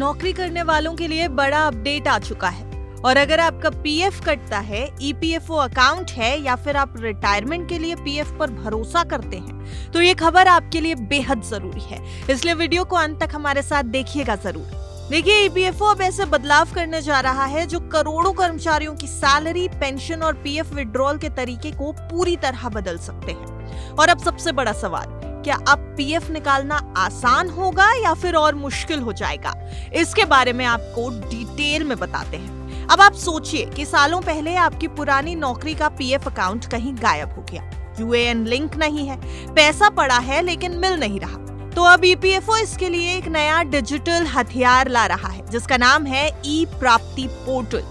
नौकरी करने वालों के लिए बड़ा अपडेट आ चुका है। और अगर आपका पीएफ कटता है, ईपीएफओ अकाउंट है या फिर आप रिटायरमेंट के लिए पीएफ पर भरोसा करते हैं, तो ये खबर आपके लिए बेहद जरूरी है। इसलिए वीडियो को अंत तक हमारे साथ देखिएगा जरूर। देखिए, ईपीएफओ अब ऐसे बदलाव करने जा रहा है जो करोड़ों कर्मचारियों की सैलरी, पेंशन और पीएफ विड्रॉल के तरीके को पूरी तरह बदल सकते हैं। और अब सबसे बड़ा सवाल, क्या अब पीएफ निकालना आसान होगा या फिर और मुश्किल हो जाएगा? इसके बारे में आपको डिटेल में बताते हैं। अब आप सोचिए कि सालों पहले आपकी पुरानी नौकरी का पीएफ अकाउंट कहीं गायब हो गया, यूएएन लिंक नहीं है, पैसा पड़ा है लेकिन मिल नहीं रहा। तो अब ईपीएफओ इसके लिए एक नया डिजिटल हथियार ला रहा है जिसका नाम है ई प्राप्ति पोर्टल।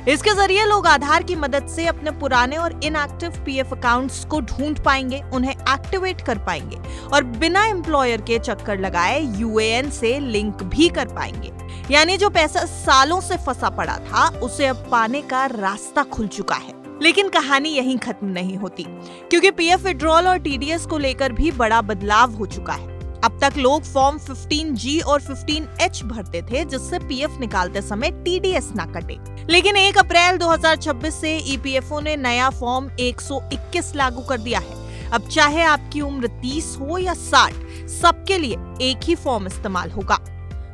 इसके जरिए लोग आधार की मदद से अपने पुराने और इनएक्टिव पीएफ अकाउंट्स को ढूंढ पाएंगे, उन्हें एक्टिवेट कर पाएंगे और बिना एम्प्लॉयर के चक्कर लगाए यूएएन से लिंक भी कर पाएंगे। यानी जो पैसा सालों से फंसा पड़ा था, उसे अब पाने का रास्ता खुल चुका है। लेकिन कहानी यहीं खत्म नहीं होती, क्योंकि पीएफ विड्रॉल और टीडीएस को लेकर भी बड़ा बदलाव हो चुका है। अब तक लोग फॉर्म 15G और 15H भरते थे, जिससे पीएफ निकालते समय टीडीएस ना कटे। लेकिन 1 अप्रैल 2026 से ईपीएफओ ने नया फॉर्म 121 लागू कर दिया है। अब चाहे आपकी उम्र 30 हो या 60, सबके लिए एक ही फॉर्म इस्तेमाल होगा।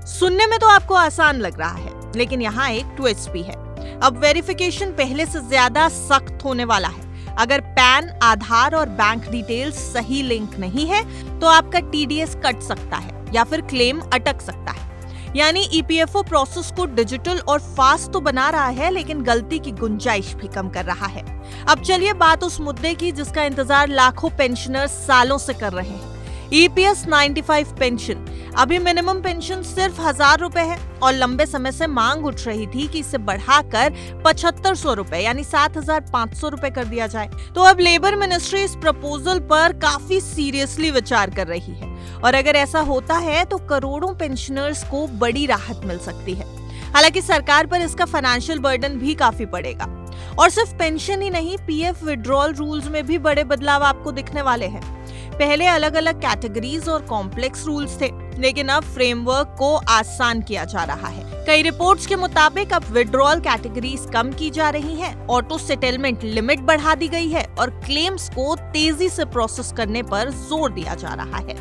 सुनने में तो आपको आसान लग रहा है, लेकिन यहाँ एक ट्विस्ट भी है। अब वेरिफिकेशन पहले से ज्यादा सख्त होने वाला है। अगर पैन, आधार और बैंक डिटेल्स सही लिंक नहीं है, तो आपका टीडीएस कट सकता है या फिर क्लेम अटक सकता है। यानी ईपीएफओ प्रोसेस को डिजिटल और फास्ट तो बना रहा है, लेकिन गलती की गुंजाइश भी कम कर रहा है। अब चलिए बात उस मुद्दे की जिसका इंतजार लाखों पेंशनर्स सालों से कर रहे हैं, ईपीएस 95 पेंशन। अभी मिनिमम पेंशन सिर्फ 1000 रुपए है और लंबे समय से मांग उठ रही थी कि इसे बढ़ाकर 7500 रुपए यानी 7500 रुपए कर दिया जाए। तो अब लेबर मिनिस्ट्री इस प्रपोजल पर काफी सीरियसली विचार कर रही है और अगर ऐसा होता है तो करोड़ों पेंशनर्स को बड़ी राहत मिल सकती है। हालांकि सरकार पर इसका फाइनेंशियल बर्डन भी काफी पड़ेगा। और सिर्फ पेंशन ही नहीं, पीएफ विड्रॉल रूल्स में भी बड़े बदलाव आपको दिखने वाले हैं। पहले अलग अलग कैटेगरीज और कॉम्प्लेक्स रूल्स थे, लेकिन अब फ्रेमवर्क को आसान किया जा रहा है। कई रिपोर्ट्स के मुताबिक अब विड्रॉल कैटेगरीज कम की जा रही हैं, ऑटो सेटलमेंट लिमिट बढ़ा दी गई है और क्लेम्स को तेजी से प्रोसेस करने पर जोर दिया जा रहा है।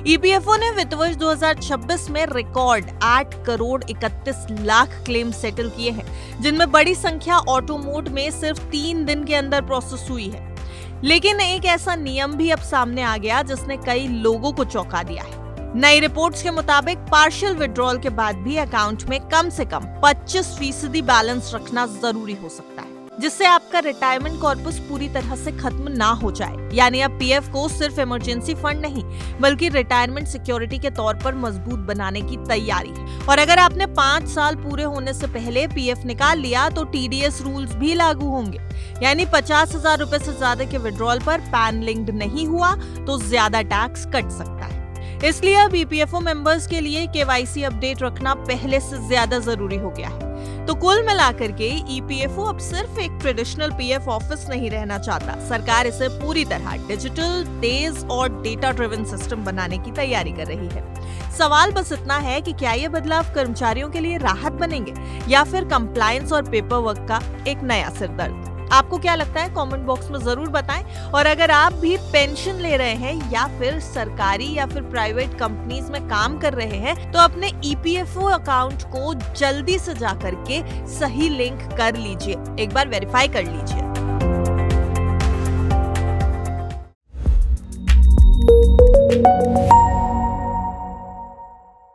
ईपीएफओ ने वित्त वर्ष 2026 में record 8 crore 31 lakh claim settle किए हैं, जिनमें बड़ी संख्या ऑटो मोड में सिर्फ 3 दिन के अंदर प्रोसेस हुई है। लेकिन एक ऐसा नियम भी अब सामने आ गया जिसने कई लोगों को चौंका दिया है। नई रिपोर्ट्स के मुताबिक पार्शियल विड्रॉल के बाद भी अकाउंट में कम से कम 25% बैलेंस रखना जरूरी हो सकता है, जिससे आपका रिटायरमेंट कॉर्पस पूरी तरह से खत्म ना हो जाए। यानी अब पीएफ को सिर्फ इमरजेंसी फंड नहीं, बल्कि रिटायरमेंट सिक्योरिटी के तौर पर मजबूत बनाने की तैयारी है। और अगर आपने 5 साल पूरे होने से पहले पीएफ निकाल लिया तो टीडीएस रूल्स भी लागू होंगे। यानी 50,000 रुपए से ज्यादा के विड्रॉल पर पैन लिंक्ड नहीं हुआ तो ज्यादा टैक्स कट सकता है। इसलिए अब ईपीएफओ मेंबर्स के लिए केवाईसी अपडेट रखना पहले से ज्यादा जरूरी हो गया है। तो कुल मिलाकर के ईपीएफओ अब सिर्फ एक ट्रेडिशनल पीएफ ऑफिस नहीं रहना चाहता। सरकार इसे पूरी तरह डिजिटल, तेज और डेटा ड्रिवन सिस्टम बनाने की तैयारी कर रही है। सवाल बस इतना है कि क्या ये बदलाव कर्मचारियों के लिए राहत बनेंगे या फिर कंप्लायंस और पेपर वर्क का एक नया सिरदर्द। आपको क्या लगता है? कमेंट बॉक्स में जरूर बताएं। और अगर आप भी पेंशन ले रहे हैं या फिर सरकारी या फिर प्राइवेट कंपनीज में काम कर रहे हैं, तो अपने ईपीएफओ अकाउंट को जल्दी से जाकर के सही लिंक कर लीजिए, एक बार वेरीफाई कर लीजिए।